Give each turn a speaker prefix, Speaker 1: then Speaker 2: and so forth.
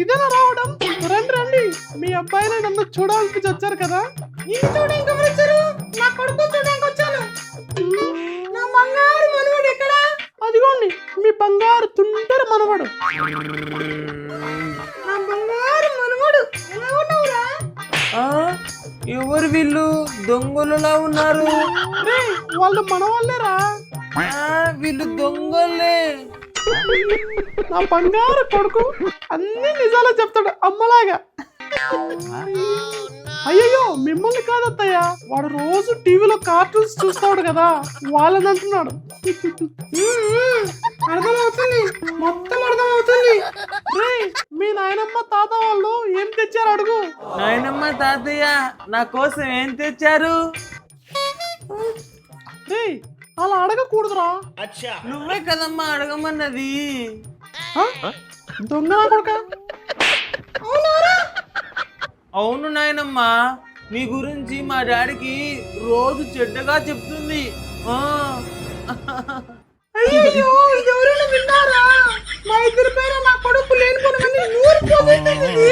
Speaker 1: ఇదేనా రావడం? రండి రండి, మీ అబ్బాయిని నన్ను చూడాలనిపించి వచ్చారు కదా.
Speaker 2: నిన్ను చూడడానికి ఎవరు వచ్చారు? నా కొడుకు చూడడానికి వచ్చాను. నా బంగారు మనవడు ఎక్కడ?
Speaker 1: అదిగోండి మీ బంగారు తుంటరి మనవడు.
Speaker 2: నా బంగారు మనవడు ఎలా ఉన్నావురా?
Speaker 3: ఎవరు వీళ్ళు? దొంగలులా ఉన్నారు.
Speaker 1: రేయ్, వాళ్ళు మనవాళ్ళేరా.
Speaker 3: వీళ్ళు దొంగలే.
Speaker 1: నా బంగారు కొడుకు అన్ని నిజాలే చెప్తాడు అమ్మలాగా. అయ్యయ్యో మిమ్మల్ని కాదత్తయ్య, వాడు రోజు టీవీలో కార్టూన్స్ చూస్తాడు కదా, వాళ్ళని అంటున్నాడు.
Speaker 2: అర్థమవుతుంది, మొత్తం అర్థమవుతుంది.
Speaker 1: రేయ్, మీ నాయనమ్మ తాత వాళ్ళు ఏం తెచ్చారు అడుగు.
Speaker 3: నాయనమ్మ తాతయ్య నా కోసం ఏం తెచ్చారు?
Speaker 1: రేయ్, అలా అడగకూడదురా.
Speaker 3: నువ్వే కదమ్మా అడగమన్నది.
Speaker 1: దొంగ నా కొడుక.
Speaker 3: అవును నాయనమ్మ, మీ గురించి మా డాడీకి రోజు చెడ్డగా చెప్తుంది.
Speaker 2: అయ్యో ఎవరైనా విన్నారా? మా ఇద్దరి పేరు నా కొడుకు లేనిపోయినవన్నీ నూరు పోగొట్టింది.